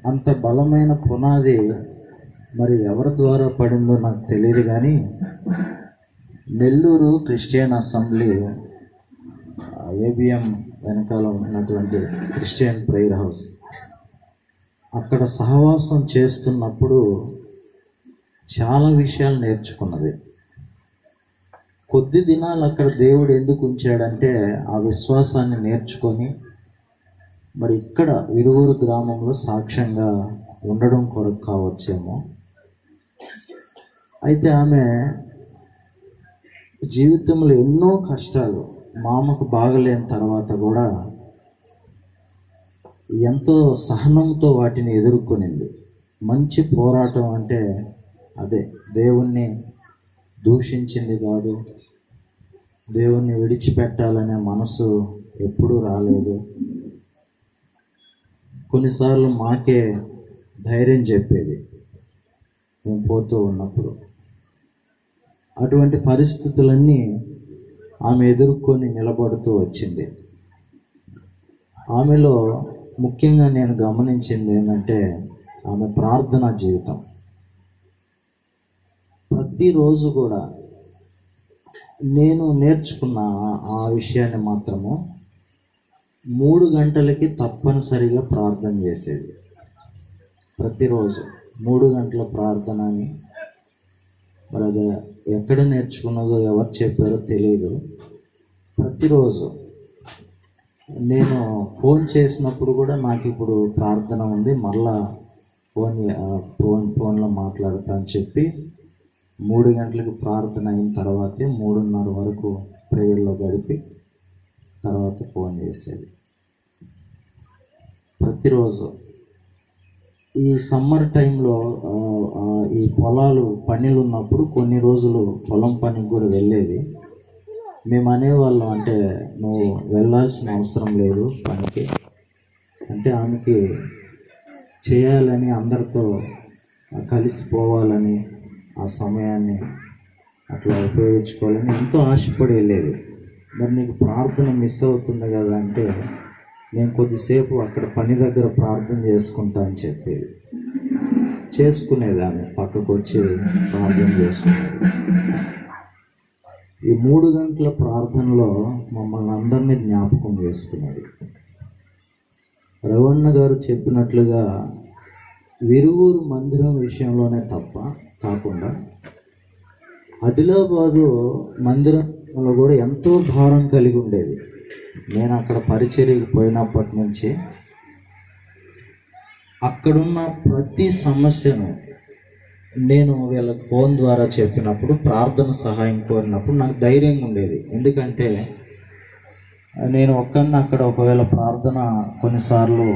అంత బలమైన పునాది మరి ఎవరి ద్వారా పడిందో నాకు తెలియదు, కానీ నెల్లూరు క్రిస్టియన్ అసెంబ్లీ ఏబిఎం వెనకాల ఉన్నటువంటి క్రిస్టియన్ ప్రేయర్ హౌస్, అక్కడ సహవాసం చేస్తున్నప్పుడు చాలా విషయాలు నేర్చుకున్నది. కొద్ది దినాలు అక్కడ దేవుడు ఎందుకు ఉంచాడంటే ఆ విశ్వాసాన్ని నేర్చుకొని మరి ఇక్కడ విరువూరు గ్రామంలో సాక్ష్యంగా ఉండడం కొరకు కావచ్చేమో. అయితే ఆమె జీవితంలో ఎన్నో కష్టాలు, మామకు బాగలేని తర్వాత కూడా ఎంతో సహనంతో వాటిని ఎదుర్కొనింది. మంచి పోరాటం అంటే అదే, దేవుణ్ణి దూషించింది కాదు, దేవుణ్ణి విడిచిపెట్టాలనే మనసు ఎప్పుడూ రాలేదు. కొన్నిసార్లు మాకే ధైర్యం చెప్పేది మేము పోతూ ఉన్నప్పుడు. అటువంటి పరిస్థితులన్నీ ఆమె ఎదుర్కొని నిలబడుతూ వచ్చింది. ఆమెలో ముఖ్యంగా నేను గమనించింది ఏంటంటే ఆమె ప్రార్థనా జీవితం. ప్రతిరోజు కూడా నేను నేర్చుకున్న ఆ విషయాన్ని మాత్రము 3 గంటలకి తప్పనిసరిగా ప్రార్థన చేసేది. ప్రతిరోజు 3 గంటల ప్రార్థన అని, మరి అది ఎక్కడ నేర్చుకున్నదో ఎవరు చెప్పారో తెలియదు. ప్రతిరోజు నేను ఫోన్ చేసినప్పుడు కూడా నాకు ఇప్పుడు ప్రార్థన ఉంది, మళ్ళా ఫోన్లో మాట్లాడతా అని చెప్పి 3 గంటలకు ప్రార్థన అయిన తర్వాతే 3:30 వరకు ప్రేయర్లో గడిపి తర్వాత ఫోన్ చేసేది. ప్రతిరోజు ఈ సమ్మర్ టైంలో ఈ పొలాలు పనులు ఉన్నప్పుడు కొన్ని రోజులు పొలం పనికి కూడా వెళ్ళేది. మేము అనేవాళ్ళం, అంటే నువ్వు వెళ్ళాల్సిన అవసరం లేదు పనికి, అంటే ఆమెకి చేయాలని, అందరితో కలిసిపోవాలని, ఆ సమయాన్ని అట్లా ఉపయోగించుకోవాలని ఎంతో ఆశపడి వెళ్ళేది. మరి నీకు ప్రార్థన మిస్ అవుతుంది కదా అంటే, నేను కొద్దిసేపు అక్కడ పని దగ్గర ప్రార్థన చేసుకుంటా అని చెప్పేది. చేసుకునేది ఆమె, పక్కకు వచ్చి ప్రార్థన చేసుకునేది. ఈ 3 గంటల ప్రార్థనలో మమ్మల్ని అందరినీ జ్ఞాపకం చేసుకునేది. రవణ గారు చెప్పినట్లుగా విరువూరు మందిరం విషయంలోనే తప్ప కాకుండా ఆదిలాబాదు మందిరంలో కూడా ఎంతో భారం కలిగి ఉండేది. నేను అక్కడ పరిచర్యకు పోయినప్పటి నుంచి అక్కడున్న ప్రతి సమస్యను నేను వీళ్ళకి ఫోన్ ద్వారా చెప్పినప్పుడు, ప్రార్థన సహాయం కోరినప్పుడు నాకు ధైర్యంగా ఉండేది. ఎందుకంటే నేను ఒక్కడిని అక్కడ ఒకవేళ ప్రార్థన కొన్నిసార్లు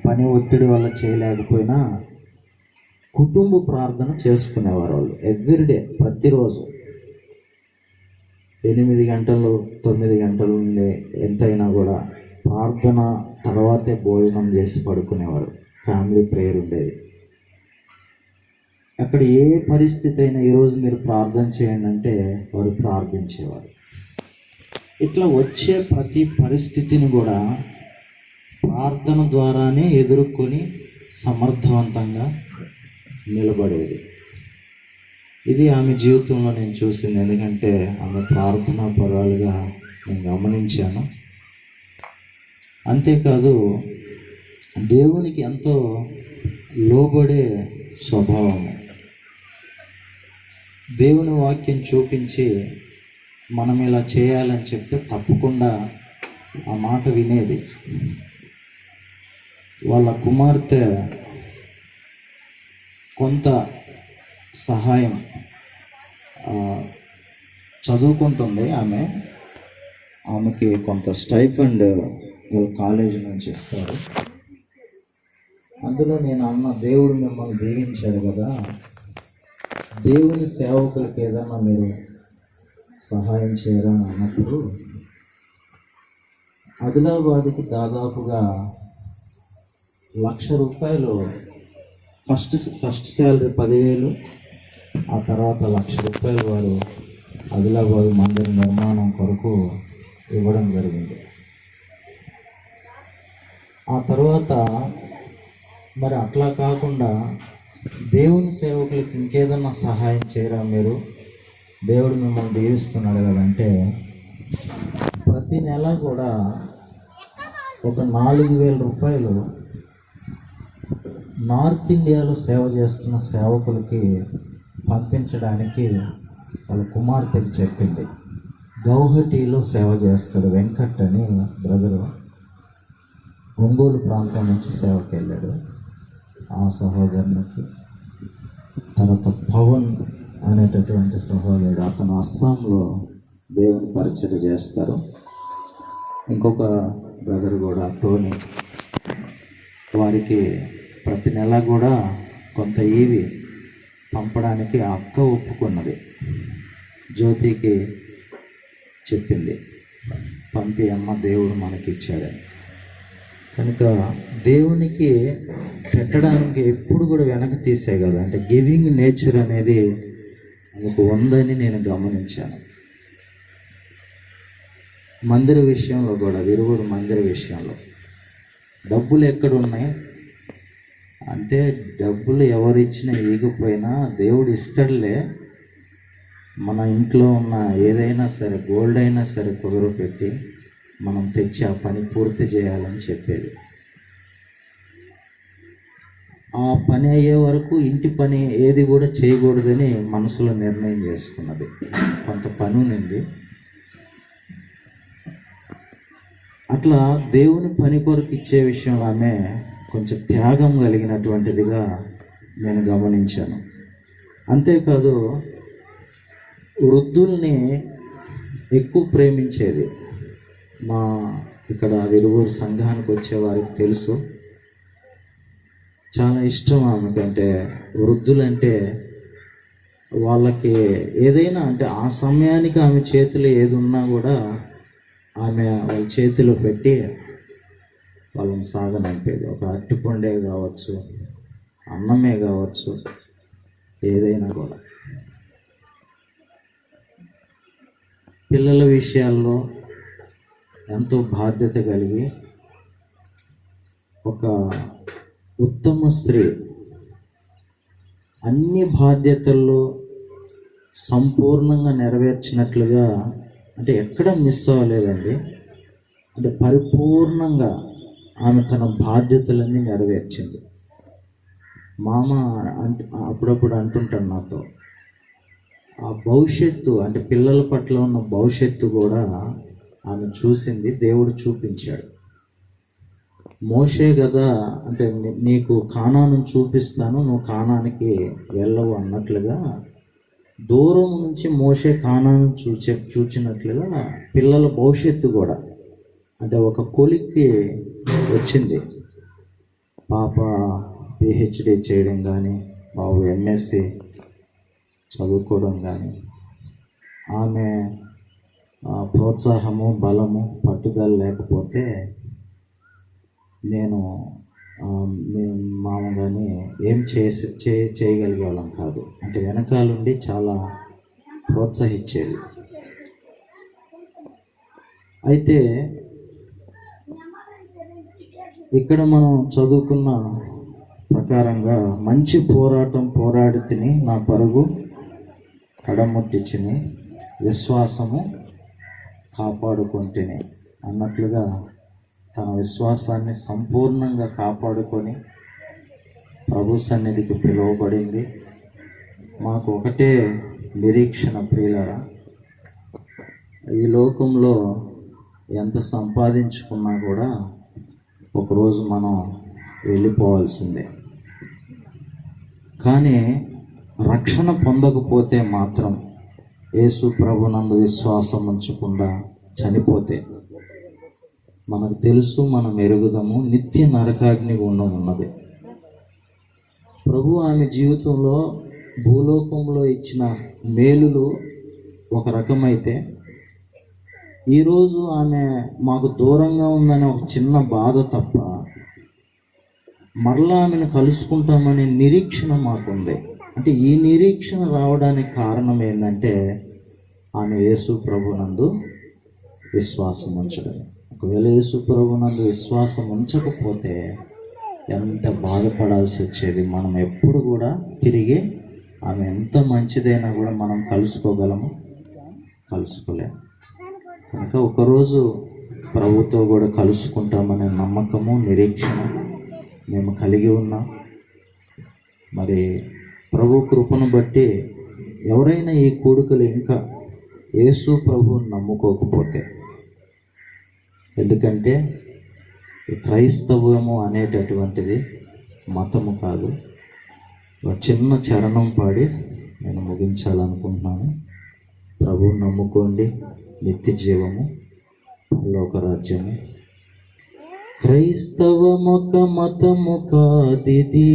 పని ఒత్తిడి వల్ల చేయలేకపోయినా కుటుంబ ప్రార్థన చేసుకునేవారు వాళ్ళు. ఎవ్రీడే, ప్రతిరోజు 8 గంటలు 9 గంటల నుండి ఎంతైనా కూడా ప్రార్థన తర్వాతే భోజనం చేసి పడుకునేవారు. ఫ్యామిలీ ప్రేయర్ ఉండేది. అక్కడ ఏ పరిస్థితి అయినా ఈరోజు మీరు ప్రార్థన చేయండి అంటే వారు ప్రార్థించేవారు. ఇట్లా వచ్చే ప్రతి పరిస్థితిని కూడా ప్రార్థన ద్వారానే ఎదుర్కొని సమర్థవంతంగా నిలబడేది. ఇది ఆమె జీవితంలో నేను చూసింది. ఎందుకంటే ఆమె ప్రార్థనా పరాలుగా నేను గమనించాను. అంతేకాదు, దేవునికి ఎంతో లోబడే స్వభావం. దేవుని వాక్యం చూపించి మనం ఇలా చేయాలని చెప్తే తప్పకుండా ఆ మాట వినేది. వాళ్ళ కుమార్తె కొంత సహాయం చదువుకుంటుంది. ఆమెకి కొంత స్టైఫండ్ కాలేజీ నుంచి ఇస్తారు. అందులో నేను దేవుడు మిమ్మల్ని దీవించాడు కదా, దేవుని సేవకులకి ఏదన్నా మీరు సహాయం చేయరా అని అన్నప్పుడు, ఆదిలాబాద్కి దాదాపుగా ₹1,00,000 ఫస్ట్ శాలరీ 10,000, ఆ తర్వాత ₹1,00,000 వారు ఆదిలాబాద్ మందిర నిర్మాణం కొరకు ఇవ్వడం జరిగింది. ఆ తర్వాత మరి అట్లా కాకుండా దేవుని సేవకులకి ఇంకేదన్నా సహాయం చేయరా మీరు, దేవుడు మిమ్మల్ని దీవిస్తున్నాడు కదంటే, ప్రతి నెల కూడా ఒక ₹4,000 నార్త్ ఇండియాలో సేవ చేస్తున్న సేవకులకి పంపించడానికి వాళ్ళ కుమార్తెకి చెప్పింది. గౌహటిలో సేవ చేస్తాడు వెంకట్ అని బ్రదరు, ఒంగోలు ప్రాంతం నుంచి సేవకి వెళ్ళాడు. ఆ సహోదరునికి తర్వాత పవన్ అనేటటువంటి సహోదరుడు, అతను అస్సాంలో దేవుని పరిచయం చేస్తారు. ఇంకొక బ్రదర్ కూడా టోనీ, వారికి ప్రతి నెల కూడా కొంత ఈవి పంపడానికి ఆ అక్క ఒప్పుకున్నది. జ్యోతికి చెప్పింది, పంపి అమ్మ దేవుడు మనకి ఇచ్చాడని. కనుక దేవునికి పెట్టడానికి ఎప్పుడు కూడా వెనక్కి తీసే కదా, అంటే గివింగ్ నేచర్ అనేది ఆమెకు ఉందని నేను గమనించాను. మందిర విషయంలో కూడా, విరుగుడు మందిర విషయంలో డబ్బులు ఎక్కడున్నాయి అంటే, డబ్బులు ఎవరిచ్చినా ఈగిపోయినా దేవుడు ఇస్తాడులే. మన ఇంట్లో ఉన్న ఏదైనా సరే, గోల్డ్ అయినా సరే కుదురు పెట్టి మనం తెచ్చి ఆ పని పూర్తి చేయాలని చెప్పేది. ఆ పని అయ్యే వరకు ఇంటి పని ఏది కూడా చేయకూడదని మనసులో నిర్ణయం చేసుకున్నది. కొంత పని ఉంది. అట్లా దేవుని పని కొరకు ఇచ్చే విషయంలో ఆమె కొంచెం త్యాగం కలిగినటువంటిదిగా నేను గమనించాను. అంతేకాదు, వృద్ధుల్ని ఎక్కువ ప్రేమించేది. మా ఇక్కడ విరుగురు సంఘానికి వచ్చే వారికి తెలుసు, చాలా ఇష్టం ఆమెకంటే. వృద్ధులంటే వాళ్ళకి ఏదైనా అంటే ఆ సమయానికి ఆమె చేతిలో ఏది ఉన్నా కూడా ఆమె వాళ్ళ చేతిలో పెట్టి వాళ్ళని సాగనంపేది. ఒక అరటిపండే కావచ్చు, అన్నమే కావచ్చు, ఏదైనా కూడా. పిల్లల విషయాల్లో ఎంతో బాధ్యత కలిగి ఒక ఉత్తమ స్త్రీ, అన్ని బాధ్యతల్లో సంపూర్ణంగా నెరవేర్చినట్లుగా, అంటే ఎక్కడ మిస్ అవ్వలేదండి. అంటే పరిపూర్ణంగా ఆమె తన బాధ్యతలన్నీ నెరవేర్చింది. మామ అంటే అప్పుడప్పుడు అంటుంటాను నాతో, ఆ భవిష్యత్తు అంటే పిల్లల పట్ల ఉన్న భవిష్యత్తు కూడా ఆమె చూసింది, దేవుడు చూపించాడు. మోషే కదా అంటే నీకు కానాను చూపిస్తాను, నువ్వు కానానికి వెళ్ళవు అన్నట్లుగా దూరం నుంచి మోషే కానాను చూచినట్లుగా పిల్లల భవిష్యత్తు కూడా అంటే ఒక కొలిక్కి వచ్చింది. పాప పిహెచ్డి చేయడం కానీ, బాబు ఎంఎస్సి చదువుకోవడం కానీ, ఆమె ప్రోత్సాహము, బలము, పట్టుదల లేకపోతే నేను మామూలుగానే ఏం చేయగలిగే వాళ్ళం కాదు. అంటే వెనకాలండి చాలా ప్రోత్సహించేది. అయితే ఇక్కడ మనం చదువుకున్న ప్రకారంగా మంచి పోరాటం పోరాడి తిని నా పరుగు కడముట్టించిని, విశ్వాసము కాపాడుకుంటేనే అన్నట్లుగా తన విశ్వాసాన్ని సంపూర్ణంగా కాపాడుకొని ప్రభు సన్నిధికి పిలువబడింది. మాకు ఒకటే నిరీక్షణ ప్రియులరా, ఈ లోకంలో ఎంత సంపాదించుకున్నా కూడా ఒకరోజు మనం వెళ్ళిపోవాల్సిందే. కానీ రక్షణ పొందకపోతే మాత్రం, యేసు ప్రభునందు విశ్వాసం ఉంచకుండా చనిపోతే మనకు తెలుసు, మనం ఎరుగుదాము, నిత్య నరకాగ్ని గుండం ఉన్నది. ప్రభు ఆమె జీవితంలో భూలోకంలో ఇచ్చిన మేలులు ఒక రకమైతే, ఈరోజు ఆమె మాకు దూరంగా ఉందనే ఒక చిన్న బాధ తప్ప మరలా ఆమెను కలుసుకుంటామనే నిరీక్షణ మాకుంది. అంటే ఈ నిరీక్షణ రావడానికి కారణం ఏంటంటే ఆమె యేసు ప్రభునందు విశ్వాసం ఉంచడం. ఒకవేళ యేసు ప్రభునందు విశ్వాసం ఉంచకపోతే ఎంత బాధపడాల్సి వచ్చేది. మనం ఎప్పుడు కూడా తిరిగి ఆమె ఎంత మంచిదైనా కూడా మనం కలుసుకోగలము, కలుసుకోలేము. కనుక ఒకరోజు ప్రభుతో కూడా కలుసుకుంటామనే నమ్మకము, నిరీక్షణ మేము కలిగి ఉన్నాం. మరి ప్రభు కృపను బట్టి ఎవరైనా ఈ కూడికలు ఇంకా యేసు ప్రభువుని నమ్ముకోకపోతే, ఎందుకంటే క్రైస్తవము అనేటటువంటిది మతము కాదు. ఒక చిన్న చరణం పాడి నేను ముగించాలనుకుంటున్నాను. ప్రభువుని నమ్ముకోండి, నిత్య జీవము, లోక రాజ్యము. క్రైస్తవమొక మతము కాదిది,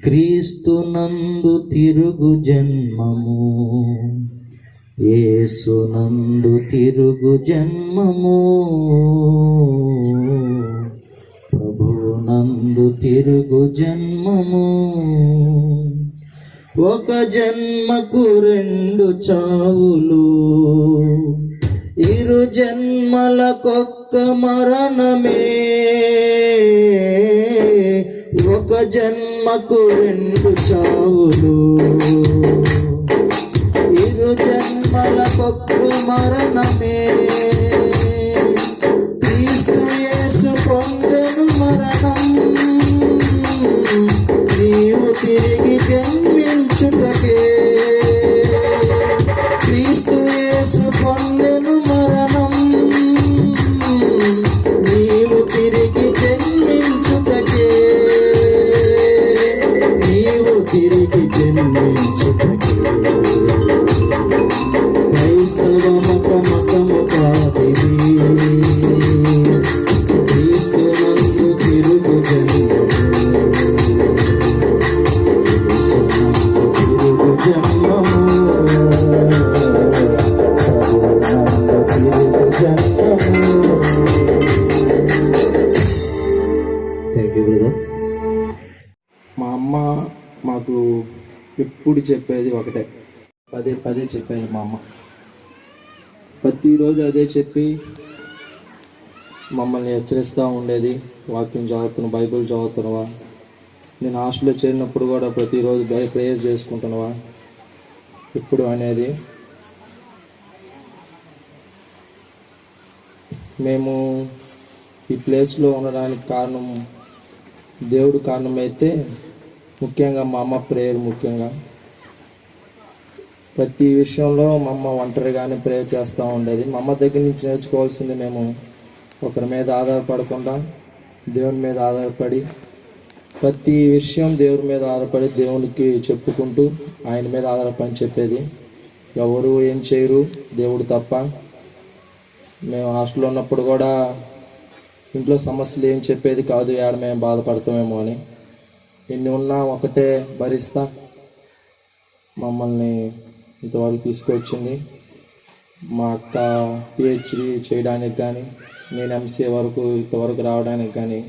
క్రీస్తునందు తిరుగు జన్మము, యేసునందు తిరుగు జన్మము, ప్రభువునందు తిరుగు జన్మము. ఒక జన్మకు రెండు చావులు, ఇరు జన్మలకొక్క మరణమే, ఒక జన్మకు రెండు చావులు. ఇరు జన్మలకొక్క మరణమే, క్రీస్తు యేసు పొందెను మరణం, నీవు తిరిగి జన్మించుటకే. క్రీస్తు యేసు పొందెను మరణం, నీవు తిరిగి జన్మించుటకే. నీవు తిరిగి జన్మించుటకే. క్రైస్తవ మతము కాదిది, క్రీస్తు నందు తిరుగు జన్మము. తిరుగు జన్మము, తిరుగు జన్మము. Thank you brother. మా అమ్మ మాకు ఎప్పుడు చెప్పేది ఒకటే, పదే పదే చెప్పేది మా అమ్మ. ప్రతిరోజు అదే చెప్పి మమ్మల్ని హెచ్చరిస్తూ ఉండేది. వాక్యం చదువుతున్నావు, బైబిల్ చదువుతున్నావా, నేను హాస్టల్లో చేరినప్పుడు కూడా ప్రతిరోజు ప్రేయర్ చేసుకుంటున్నావా ఇప్పుడు అనేది. మేము ఈ ప్లేస్లో ఉండడానికి కారణం దేవుడు కారణమైతే, ముఖ్యంగా మా అమ్మ ప్రేయర్. ముఖ్యంగా ప్రతి విషయంలో మా అమ్మ ఒంటరిగానే ప్రేయర్ చేస్తూ ఉండేది. మా అమ్మ దగ్గర నుంచి నేర్చుకోవాల్సింది, మేము ఒకరి మీద ఆధారపడకుండా దేవుని మీద ఆధారపడి, ప్రతి విషయం దేవుడి మీద ఆధారపడి దేవునికి చెప్పుకుంటూ ఆయన మీద ఆధారపడి చెప్పేది. ఎవరు ఏం చేయరు, దేవుడు తప్ప. మేము హాస్టల్లో ఉన్నప్పుడు కూడా ఇంట్లో సమస్యలు ఏం చెప్పేది కాదు, ఏడ మేము బాధపడతామేమో అని. ఎన్ని ఉన్నా ఒకటే భరిస్తా మమ్మల్ని ఇంతవరకు తీసుకొచ్చింది. మా అక్క పిహెచ్డి చేయడానికి కానీ, నేను ఎంసీఏ వరకు ఇంతవరకు రావడానికి కానీ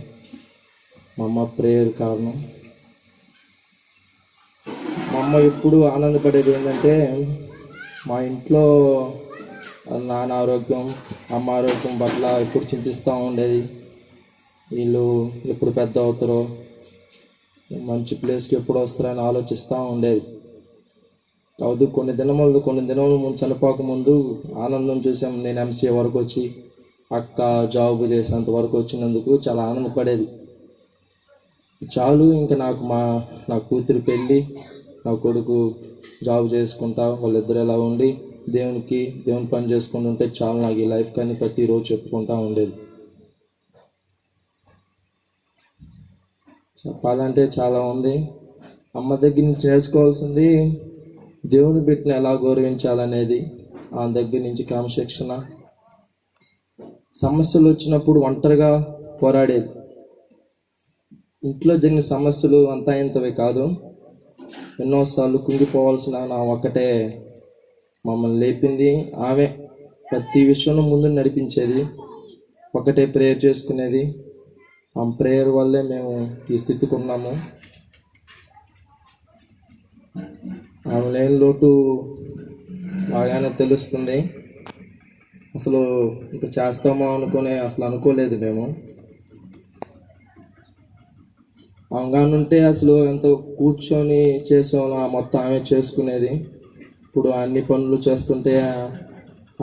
మా అమ్మ ప్రేయర్ కారణం. మా అమ్మ ఎప్పుడు ఆనందపడేది ఏంటంటే, మా ఇంట్లో నాన్న ఆరోగ్యం, అమ్మ ఆరోగ్యం పట్ల ఎప్పుడు చింతిస్తూ ఉండేది. వీళ్ళు ఎప్పుడు పెద్ద అవుతారో, మంచి ప్లేస్కి ఎప్పుడు వస్తారని ఆలోచిస్తూ ఉండేది. కాదు కొన్ని దినముల ముందు చనిపోకముందు ఆనందం చూసాం. నేను ఎంసీఏ వరకు వచ్చి, అక్క జాబ్ చేసేంత వరకు వచ్చినందుకు చాలా ఆనందపడేది. చాలు ఇంకా నా కూతురు పెళ్ళి, నా కొడుకు జాబ్ చేసుకుంటా, వాళ్ళిద్దరు ఎలా ఉండి దేవుని పని చేసుకుంటూ ఉంటే చాలు నాకు ఈ లైఫ్ కానీ ప్రతిరోజు చెప్పుకుంటా ఉండేది. చెప్పాలంటే చాలా ఉంది. అమ్మ దగ్గర నుంచి నేర్చుకోవాల్సింది దేవుని బిడ్డను ఎలా గౌరవించాలనేది. ఆ దగ్గర నుంచి క్రమశిక్షణ. సమస్యలు వచ్చినప్పుడు ఒంటరిగా పోరాడేది. ఇంట్లో జరిగిన సమస్యలు అంతా ఇంతవే కాదు, ఎన్నోసార్లు కుంగిపోవాల్సిన నా ఒక్కటే మమ్మల్ని లేపింది. ఆమె ప్రతి విషయంలో ముందు నడిపించేది, ఒకటే ప్రేయర్ చేసుకునేది. ఆ ప్రేయర్ వల్లే మేము ఈ స్థితికి ఉన్నాము. ఆమె లేని లోటు బాగానే తెలుస్తుంది. అసలు ఇంకా చేస్తామో అసలు అనుకోలేదు మేము. ఆమెగానుంటే అసలు ఎంతో కూర్చొని చేసేవాళ్ళం, మొత్తం ఆమె చేసుకునేది. ఇప్పుడు అన్ని పనులు చేస్తుంటే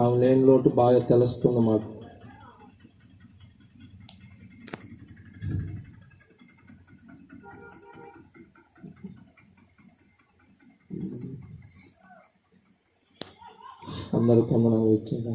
ఆమె లేని లోటు బాగా తెలుస్తుంది మాకు. అందరూ కొందరు వచ్చింది.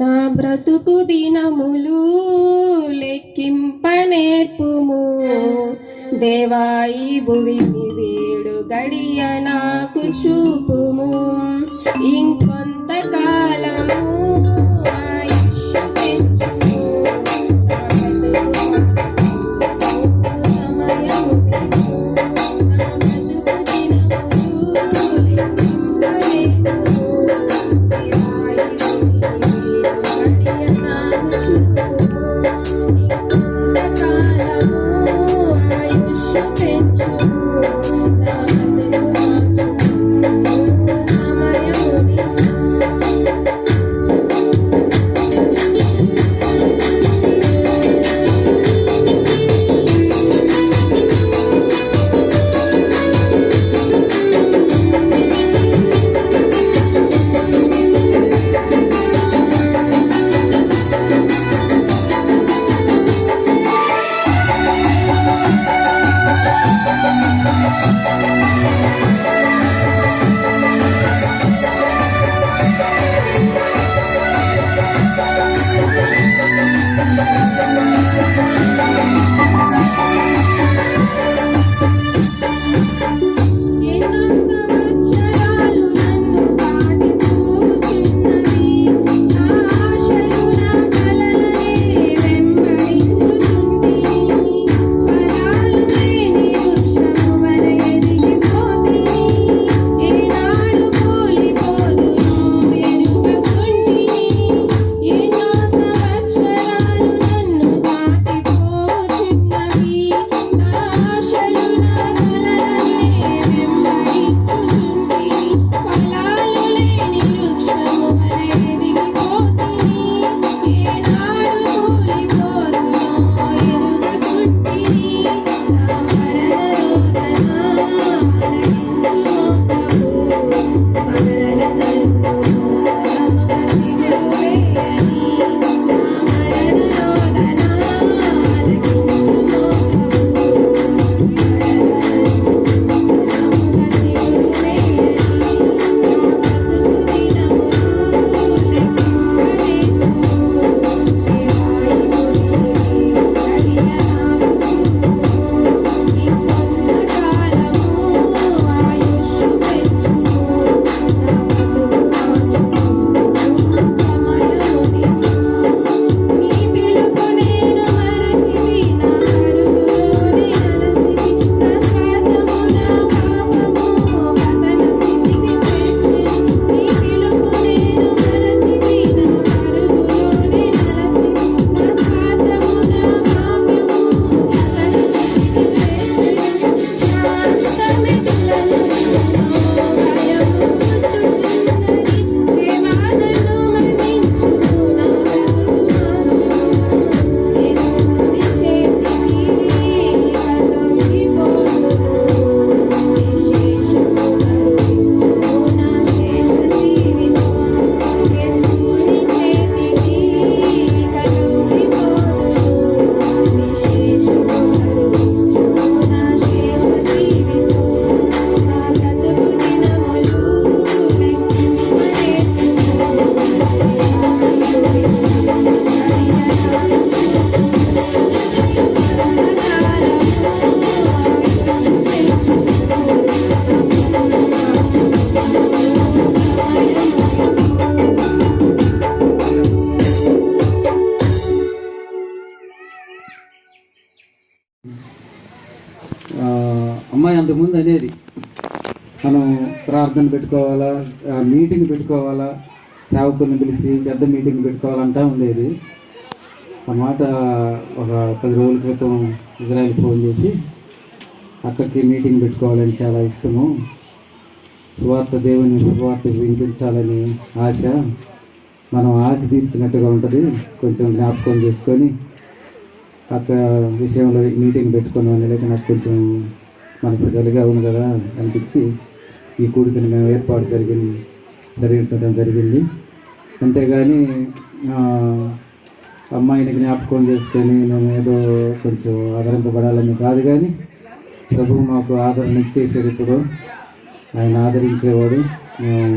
నా బ్రతుకు దినములు లెక్కింప నేర్పుము దేవా ఈ భువిని వేడు గడియ నాకు చూపుము ఇంకొంతకాలము ఆయుష్ పెంచుము నా బ్రతుకు సమయము పెంచుము నా బ్రతుకు దినములు లెక్కింప నేర్పుము దేవా ఈ భువిని వేడు గడియ నాకు చూపుము ఇంకొంతకాలము ఆయుష్ పెంచుము నా బ్రతుకు సమయము అమ్మాయి అంతకుముందు అనేది మనం ప్రార్థన పెట్టుకోవాలా, మీటింగ్ పెట్టుకోవాలా, సేవకుల్ని పిలిచి పెద్ద మీటింగ్ పెట్టుకోవాలంటా ఉండేది. ఆ మాట ఒక 10 రోజుల క్రితం ఇజ్రాయెల్ ఫోన్ చేసి అక్కకి మీటింగ్ పెట్టుకోవాలని చాలా ఇష్టము, దేవుని సువార్త వినిపించాలని ఆశ, మనం ఆశ తీర్చినట్టుగా ఉంటుంది, కొంచెం జ్ఞాపకం చేసుకొని అక్క విషయంలో మీటింగ్ పెట్టుకున్నాను. లేక నాకు కొంచెం మనసు కలిగి అవును కదా అనిపించి ఈ కూడికని మేము ఏర్పాటు జరిగించడం జరిగింది. అంతేగాని అమ్మాయిని జ్ఞాపకం చేసుకొని మేము ఏదో కొంచెం ఆదరింపబడాలని కాదు, కానీ ప్రభువు మాకు ఆదరణ ఇచ్చేసారు. ఇప్పుడు ఆయన ఆదరించేవాడు. మేము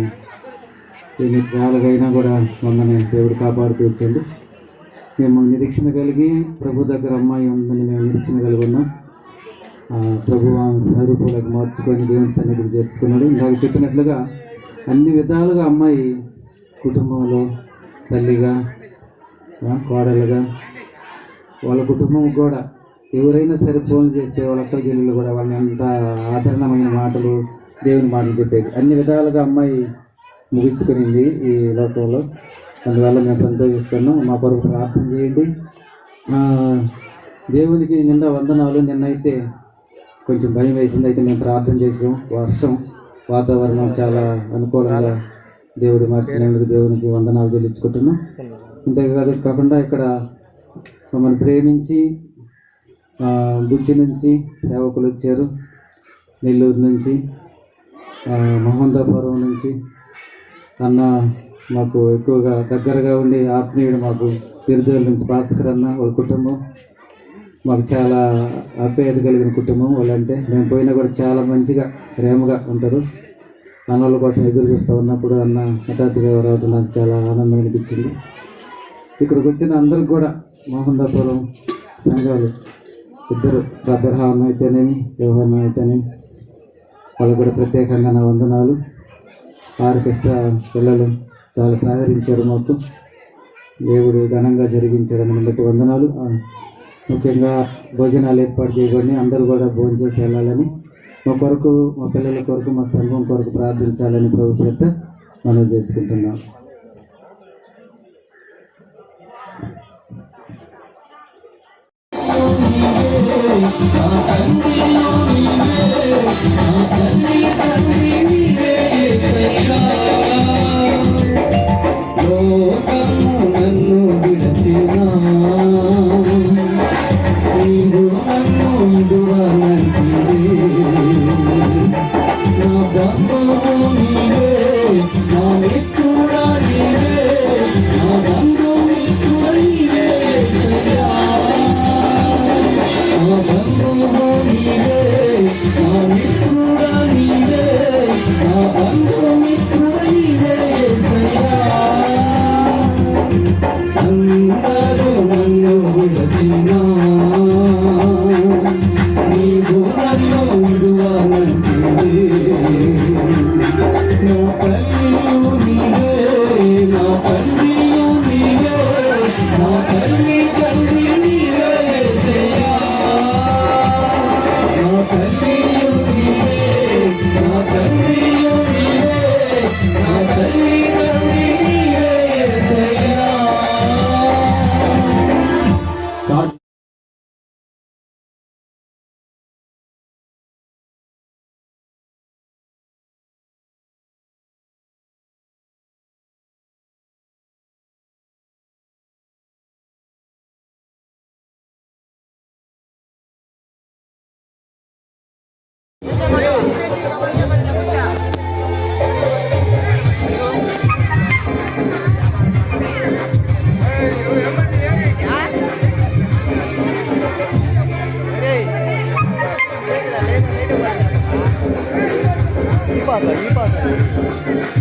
ఎన్ని కాలుగైనా కూడా మమ్మల్ని దేవుడు కాపాడుతూ వచ్చాడు. మేము నిరీక్షణ కలిగి ప్రభు దగ్గర అమ్మాయి ఉందని మేము నిరీక్షణ కలిగి ఉన్నాం. ప్రభు ఆమె స్వరూపులకు మార్చుకొని దేవుని సన్నిధికి చేర్చుకున్నాడు. ఇందాక చెప్పినట్లుగా అన్ని విధాలుగా అమ్మాయి కుటుంబంలో తల్లిగా, కోడలుగా, వాళ్ళ కుటుంబం కూడా ఎవరైనా సరే ఫోన్లు చేస్తే వాళ్ళ అక్క చెల్లెలు కూడా వాళ్ళని అంత ఆదరణమైన మాటలు, దేవుని మాటలు చెప్పేది. అన్ని విధాలుగా అమ్మాయి ముగించుకునింది ఈ లోకంలో. అందువల్ల మేము సంతోషిస్తున్నాం. మా కొరకు ప్రార్థన చేయండి. దేవునికి నిండా వందనాలు. నిన్నైతే కొంచెం భయం వేసింది, అయితే మేము ప్రార్థన చేసాం. వర్షం వాతావరణం చాలా అనుకూలంగా దేవుడు మార్చినందుకు దేవునికి వందనాలు చెల్లించుకుంటున్నాం. అంతేకాదు కాకుండా ఇక్కడ మమ్మల్ని ప్రేమించి బుచ్చి నుంచి సేవకులు వచ్చారు, నెల్లూరు నుంచి, మహోందాపురం నుంచి. అన్న మాకు ఎక్కువగా దగ్గరగా ఉండి ఆత్మీయుడు మాకు బిరుదోల నుంచి భాస్కర్ అన్న, వాళ్ళ కుటుంబం మాకు చాలా ఆప్యాయత కలిగిన కుటుంబం. వాళ్ళంటే మేము పోయినా కూడా చాలా మంచిగా ప్రేమగా ఉంటారు. అన్నోళ్ళ కోసం ఎదురు చూస్తూ ఉన్నప్పుడు అన్న హఠాత్తుగా రావడం నాకు చాలా ఆనందం అనిపించింది. ఇక్కడికి వచ్చిన అందరికి కూడా మోహన్దాపురం సంఘాలు ఇద్దరు అబ్రహాం అయితేనేమి, యోహాను అయితేనేమి, వాళ్ళు కూడా ప్రత్యేకంగా నా వందనాలు. ఆర్కెస్ట్రా పిల్లలు చాలా సహకరించారు మాకు. దేవుడు ఘనంగా జరిగించాడని బట్టి వందనాలు. ముఖ్యంగా భోజనాలు ఏర్పాటు చేయబడి అందరూ కూడా భోజనం చేసి వెళ్ళాలని, మా కొరకు, మా పిల్లల కొరకు, మా సంఘం కొరకు ప్రార్థించాలని ప్రభు పేరిట మనం చేసుకుంటున్నాం.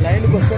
లైన్కి వస్తే